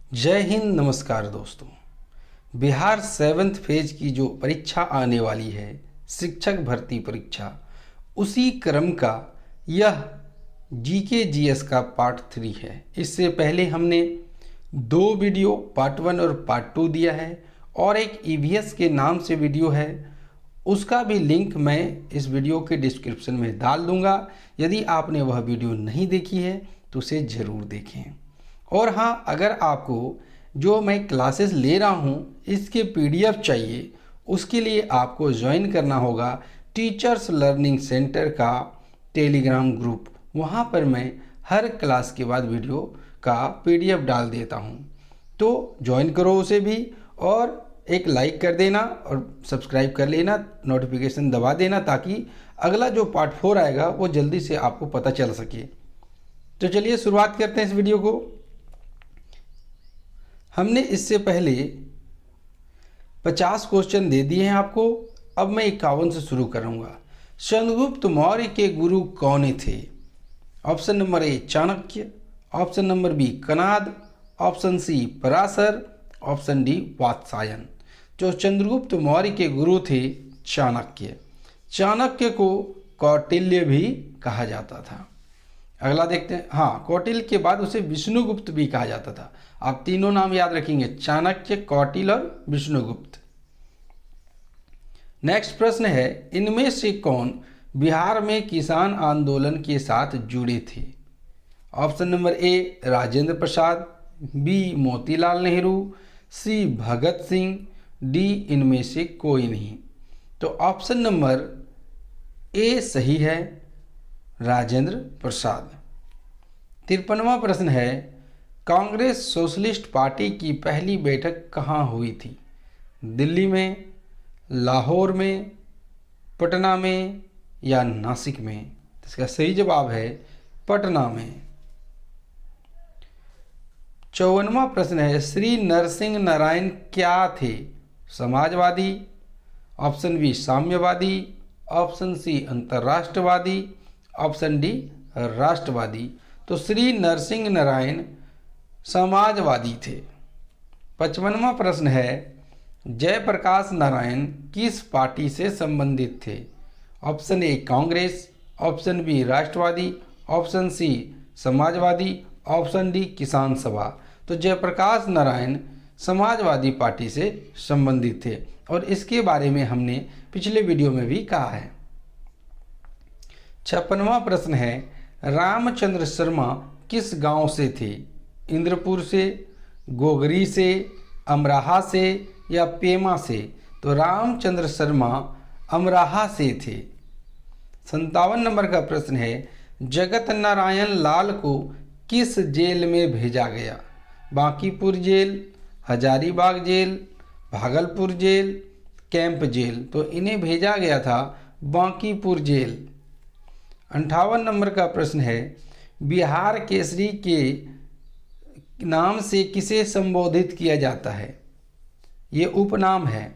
जय हिंद, नमस्कार दोस्तों। बिहार 7th फेज की जो परीक्षा आने वाली है, शिक्षक भर्ती परीक्षा, उसी क्रम का यह जीके जीएस का पार्ट 3 है। इससे पहले हमने 2 वीडियो पार्ट 1 और पार्ट 2 दिया है और एक ईवीएस के नाम से वीडियो है, उसका भी लिंक मैं इस वीडियो के डिस्क्रिप्शन में डाल दूंगा। यदि आपने वह वीडियो नहीं देखी है तो उसे ज़रूर देखें। और हाँ, अगर आपको जो मैं क्लासेस ले रहा हूँ इसके पीडीएफ चाहिए, उसके लिए आपको ज्वाइन करना होगा टीचर्स लर्निंग सेंटर का टेलीग्राम ग्रुप। वहाँ पर मैं हर क्लास के बाद वीडियो का पीडीएफ डाल देता हूँ, तो ज्वाइन करो उसे भी, और एक लाइक कर देना और सब्सक्राइब कर लेना, नोटिफिकेशन दबा देना, ताकि अगला जो पार्ट 4 आएगा वो जल्दी से आपको पता चल सके। तो चलिए शुरुआत करते हैं इस वीडियो को। हमने इससे पहले 50 क्वेश्चन दे दिए हैं आपको, अब मैं 51 से शुरू करूंगा। चंद्रगुप्त मौर्य के गुरु कौन थे? Option number A Chanakya, option number B Kanad, option C Parashar, option D Vatsyayan. जो चंद्रगुप्त मौर्य के गुरु थे चाणक्य। चाणक्य को कौटिल्य भी कहा जाता था। अगला देखते हैं। हाँ, कौटिल्य के बाद उसे विष्णुगुप्त भी कहा जाता था। आप तीनों नाम याद रखेंगे, चाणक्य, कौटिल्य और विष्णुगुप्त। नेक्स्ट प्रश्न है, इनमें से कौन बिहार में किसान आंदोलन के साथ जुड़े थे? Option number A Rajendra Prasad, B Motilal Nehru, C Bhagat Singh, D इनमें से कोई नहीं। तो ऑप्शन नंबर ए सही है, राजेंद्र प्रसाद। 53वां प्रश्न है, कांग्रेस सोशलिस्ट पार्टी की पहली बैठक कहाँ हुई थी? दिल्ली में, लाहौर में, पटना में या नासिक में? इसका सही जवाब है पटना में। 54वां प्रश्न है, श्री नरसिंह नारायण क्या थे? समाजवादी, ऑप्शन बी साम्यवादी, ऑप्शन सी अंतर्राष्ट्रवादी, ऑप्शन डी राष्ट्रवादी। तो श्री नरसिंह नारायण समाजवादी थे। 55वां प्रश्न है, जयप्रकाश नारायण किस पार्टी से संबंधित थे? Option A Congress, option B राष्ट्रवादी, ऑप्शन सी समाजवादी, ऑप्शन डी किसान सभा। तो जयप्रकाश नारायण समाजवादी पार्टी से संबंधित थे और इसके बारे में हमने पिछले वीडियो में भी कहा है। 56वां प्रश्न है, रामचंद्र शर्मा किस गांव से थे? इंद्रपुर से, गोगरी से, अमराहा से या पेमा से? तो रामचंद्र शर्मा अमराहा से थे। 57 नंबर का प्रश्न है, जगत नारायण लाल को किस जेल में भेजा गया? Bankipur jail, Hazaribagh jail, Bhagalpur jail, camp jail? तो इन्हें भेजा गया था बांकीपुर जेल। 58 नंबर का प्रश्न है, बिहार केसरी के नाम से किसे संबोधित किया जाता है? ये उपनाम है।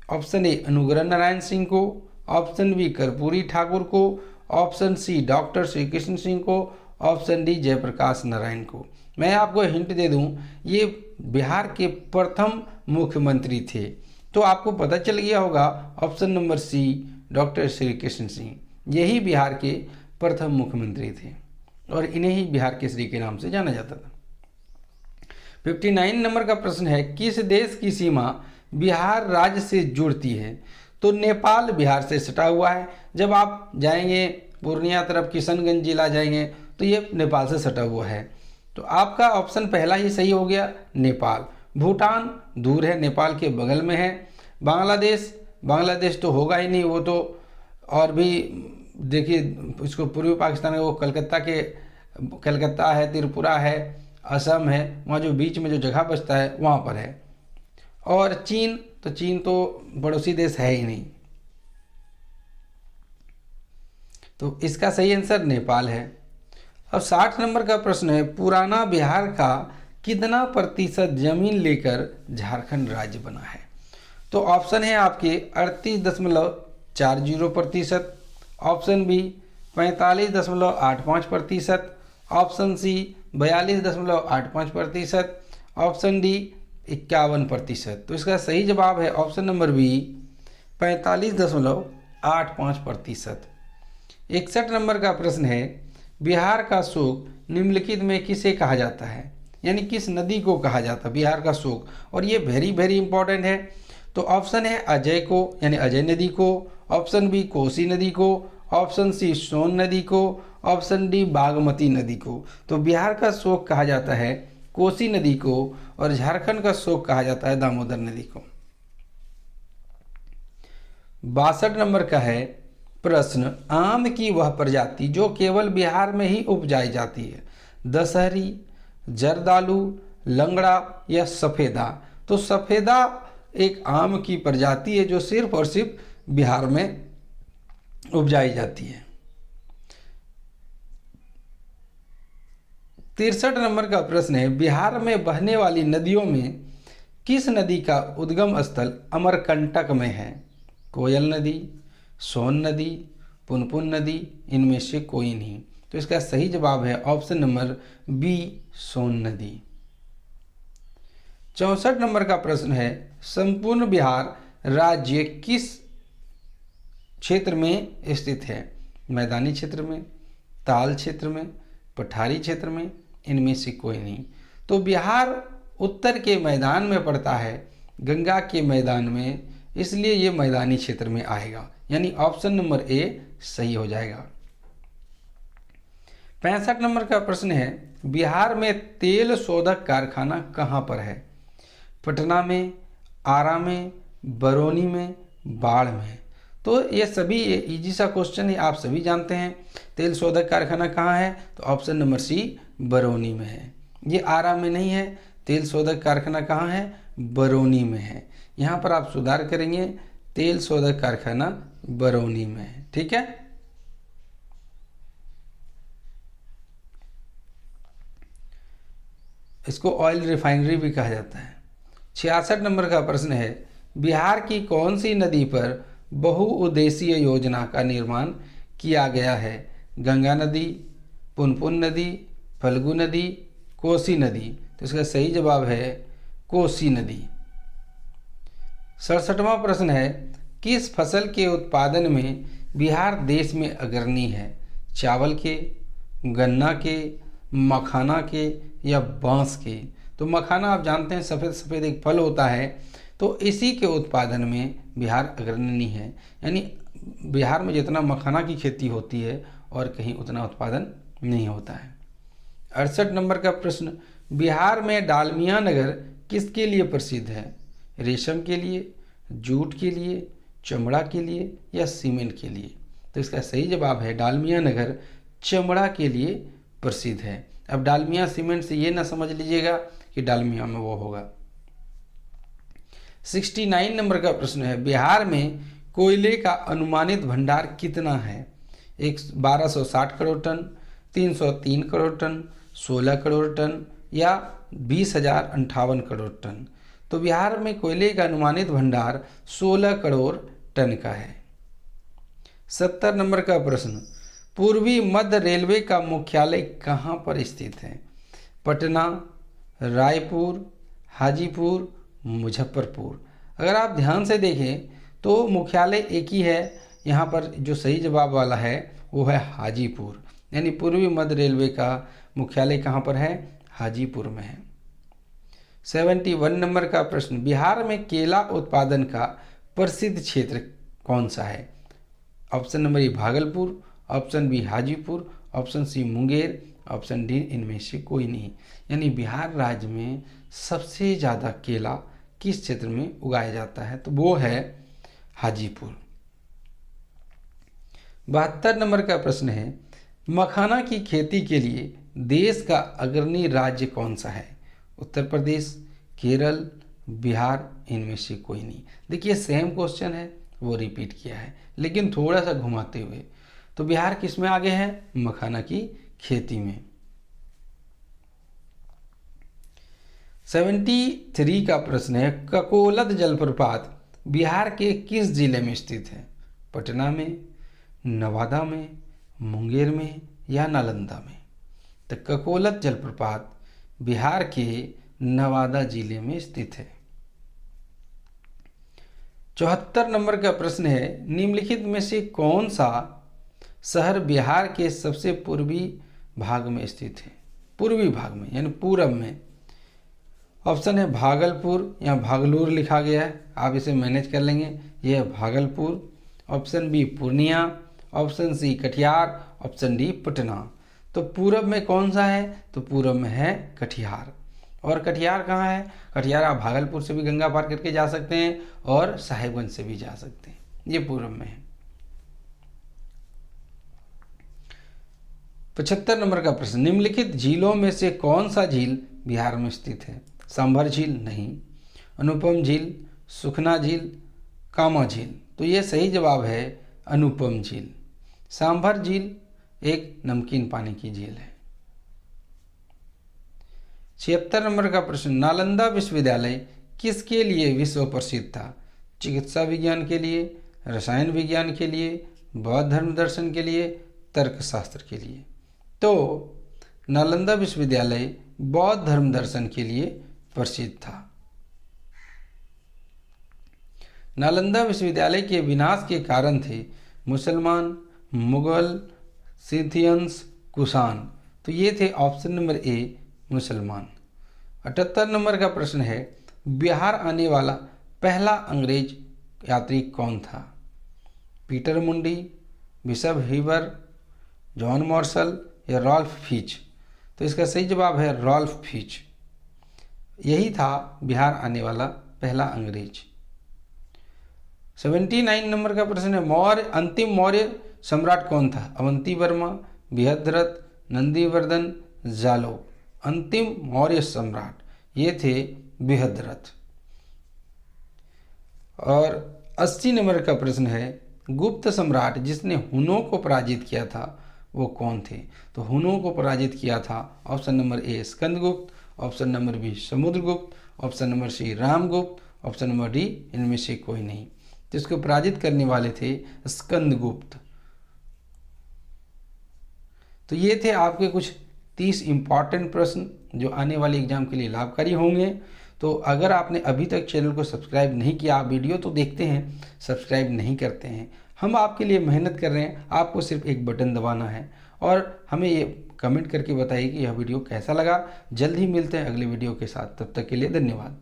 ऑप्शन ए अनुग्रह नारायण सिंह को, ऑप्शन बी कर्पूरी ठाकुर को, option C doctor Shri Krishna Singh को, ऑप्शन डी जयप्रकाश नारायण को। मैं आपको हिंट दे दूं, ये बिहार के प्रथम मुख्यमंत्री थे, तो आपको पता चल गया होगा option number C doctor Shri Krishna Singh, यही बिहार के प्रथम मुख्यमंत्री थे और इन्हें ही बिहार केसरी के नाम से जाना जाता था। 59 नंबर का प्रश्न है, किस देश की सीमा बिहार राज्य से जुड़ती है? तो नेपाल बिहार से सटा हुआ है। जब आप जाएंगे पूर्णिया तरफ, किशनगंज जिला जाएंगे तो ये नेपाल से सटा हुआ है। तो आपका ऑप्शन पहला ही सही हो गया, नेपाल। भूटान दूर है, नेपाल के बगल में है। बांग्लादेश तो होगा ही नहीं, वो तो और भी देखिए, इसको पूर्वी पाकिस्तान है, वो कलकत्ता है, त्रिपुरा है, असम है, वहाँ जो बीच में जो जगह बचता है वहाँ पर है। और चीन तो पड़ोसी देश है ही नहीं, तो इसका सही आंसर नेपाल है। अब 60 नंबर का प्रश्न है, पुराना बिहार का कितना प्रतिशत जमीन लेकर झारखंड राज्य बना है? तो ऑप्शन है आपके 38.40%, option B 45.85%, option C 42.85%, option D 51%। तो इसका सही जवाब है ऑप्शन नंबर बी 45.85%। 61 नंबर का प्रश्न है, बिहार का शोक निम्नलिखित में किसे कहा जाता है, यानी किस नदी को कहा जाता है बिहार का शोक। और ये वेरी वेरी इंपॉर्टेंट है। तो ऑप्शन है अजय को यानी अजय नदी को, ऑप्शन बी कोसी नदी को, ऑप्शन सी सोन नदी को, ऑप्शन डी बागमती नदी को। तो बिहार का शोक कहा जाता है कोसी नदी को और झारखंड का शोक कहा जाता है दामोदर नदी को। 62 नंबर का है प्रश्न, आम की वह प्रजाति जो केवल बिहार में ही उपजाई जाती है, दशहरी, जर्दालू, लंगड़ा या सफ़ेदा। तो सफ़ेदा एक आम की प्रजाति है जो सिर्फ और सिर्फ बिहार में उपजाई जाती है। 63 नंबर का प्रश्न है, बिहार में बहने वाली नदियों में किस नदी का उद्गम स्थल अमरकंटक में है, कोयल नदी, सोन नदी, पुनपुन नदी, इनमें से कोई नहीं। तो इसका सही जवाब है ऑप्शन नंबर बी सोन नदी। 64 नंबर का प्रश्न है, संपूर्ण बिहार राज्य किस क्षेत्र में स्थित है, मैदानी क्षेत्र में, ताल क्षेत्र में, पठारी क्षेत्र में, इनमें से कोई नहीं। तो बिहार उत्तर के मैदान में पड़ता है, गंगा के मैदान में, इसलिए ये मैदानी क्षेत्र में आएगा, यानी ऑप्शन नंबर ए सही हो जाएगा। 65 नंबर का प्रश्न है, बिहार में तेल शोधक कारखाना कहाँ पर है, पटना में, आरा में, बरौनी में, बाढ़ में। तो ये सभी इजी सा क्वेश्चन है, आप सभी जानते हैं। तेल शोधक कारखाना कहाँ है, तो ऑप्शन नंबर सी बरौनी में है। ये आरा में नहीं है, तेल शोधक कारखाना कहाँ है, बरौनी में है। यहाँ पर आप सुधार करेंगे, तेल शोधक कारखाना बरौनी में है, ठीक है। इसको ऑयल रिफाइनरी भी कहा जाता है। 66 नंबर का प्रश्न है, बिहार की कौन सी नदी पर बहुउद्देशीय योजना का निर्माण किया गया है, गंगा नदी, पुनपुन नदी, फल्गु नदी, कोसी नदी। तो इसका सही जवाब है कोसी नदी। 67वां प्रश्न है, किस फसल के उत्पादन में बिहार देश में अग्रणी है, चावल के, गन्ना के, मखाना के या बांस के। तो मखाना आप जानते हैं सफ़ेद सफ़ेद एक फल होता है, तो इसी के उत्पादन में बिहार अग्रणी है, यानी बिहार में जितना मखाना की खेती होती है और कहीं उतना उत्पादन नहीं होता है। 68 नंबर का प्रश्न, बिहार में डालमिया नगर किसके लिए प्रसिद्ध है, रेशम के लिए, जूट के लिए, चमड़ा के लिए या सीमेंट के लिए। तो इसका सही जवाब है डालमिया नगर चमड़ा के लिए प्रसिद्ध है। अब डालमिया सीमेंट से ये ना समझ लीजिएगा कि डालमिया में वो होगा। 69 नंबर का प्रश्न है, बिहार में कोयले का अनुमानित भंडार कितना है, 1260 crore ton, 303 crore ton, 16 crore ton या 20,058 करोड़ टन। तो बिहार में कोयले का अनुमानित भंडार 16 करोड़ टन का है। 70 नंबर का प्रश्न, पूर्वी मध्य रेलवे का मुख्यालय कहाँ पर स्थित है, पटना, रायपुर, हाजीपुर, मुजफ्फरपुर। अगर आप ध्यान से देखें तो मुख्यालय एक ही है, यहाँ पर जो सही जवाब वाला है वो है हाजीपुर, यानी पूर्वी मध्य रेलवे का मुख्यालय कहाँ पर है, हाजीपुर में है। 71 नंबर का प्रश्न, बिहार में केला उत्पादन का प्रसिद्ध क्षेत्र कौन सा है, option number A Bhagalpur, option B Hajipur, option C Munger, option D इनमें से कोई नहीं। यानी बिहार राज्य में सबसे ज़्यादा केला किस क्षेत्र में उगाया जाता है, तो वो है हाजीपुर। 72 नंबर का प्रश्न है, मखाना की खेती के लिए देश का अग्रणी राज्य कौन सा है, उत्तर प्रदेश, केरल, बिहार, इनमें से कोई नहीं। देखिए सेम क्वेश्चन है, वो रिपीट किया है लेकिन थोड़ा सा घुमाते हुए। तो बिहार किस में आगे है, मखाना की खेती में। 73 का प्रश्न है, ककोलत जलप्रपात बिहार के किस जिले में स्थित है, पटना में, नवादा में, मुंगेर में या नालंदा में। तो ककोलत जलप्रपात बिहार के नवादा जिले में स्थित है। 74 नंबर का प्रश्न है, निम्नलिखित में से कौन सा शहर बिहार के सबसे पूर्वी भाग में स्थित है? पूर्वी भाग में यानी पूरब में। ऑप्शन है भागलपुर, या भागलूर लिखा गया है, आप इसे मैनेज कर लेंगे, यह है Bhagalpur. Option B Purnia, option C Katihar, option D Patna. तो पूरब में कौन सा है? तो पूरब में है कटिहार। और कटिहार कहाँ है? कटिहार आप भागलपुर से भी गंगा पार करके जा सकते हैं और साहेबगंज से भी जा सकते हैं, ये पूरब में है। 75 नंबर का प्रश्न, निम्नलिखित झीलों में से कौन सा झील बिहार में स्थित है? सांभर झील नहीं, अनुपम झील, सुखना झील, कामा झील। तो ये सही जवाब है अनुपम झील। सांभर झील एक नमकीन पानी की झील है। 76 नंबर का प्रश्न, नालंदा विश्वविद्यालय किसके लिए विश्व प्रसिद्ध था? चिकित्सा विज्ञान के लिए, रसायन विज्ञान के लिए, बौद्ध धर्म दर्शन के लिए, तर्कशास्त्र के लिए। तो नालंदा विश्वविद्यालय बौद्ध धर्म दर्शन के लिए प्रसिद्ध था। नालंदा विश्वविद्यालय के विनाश के कारण थे मुसलमान, मुगल, सिथियंस, कुषाण। तो ये थे ऑप्शन नंबर ए मुसलमान। 78 नंबर का प्रश्न है, बिहार आने वाला पहला अंग्रेज यात्री कौन था? पीटर मुंडी, बिशप हीबर, जॉन मार्शल या रॉल्फ फिच। तो इसका सही जवाब है रॉल्फ फिच। यही था बिहार आने वाला पहला अंग्रेज। 79 नंबर का प्रश्न है, अंतिम मौर्य सम्राट कौन था? अवंती वर्मा, बृहद्रथ, नंदीवर्धन, जालो। अंतिम मौर्य सम्राट ये थे बृहद्रथ। और 80 नंबर का प्रश्न है, गुप्त सम्राट जिसने हुनों को पराजित किया था वो कौन थे? तो हुनों को पराजित किया था option number A Skandagupta, option number B Samudragupta, option number C Ramagupta, option number D इनमें से कोई नहीं। तो इसको पराजित करने वाले थे स्कंदगुप्त। तो ये थे आपके कुछ 30 इम्पॉर्टेंट प्रश्न जो आने वाले एग्जाम के लिए लाभकारी होंगे। तो अगर आपने अभी तक चैनल को सब्सक्राइब नहीं किया, आप वीडियो तो देखते हैं, सब्सक्राइब नहीं करते हैं, हम आपके लिए मेहनत कर रहे हैं, आपको सिर्फ एक बटन दबाना है और हमें ये कमेंट करके बताइए कि यह वीडियो कैसा लगा। जल्द ही मिलते हैं अगले वीडियो के साथ, तब तक के लिए धन्यवाद।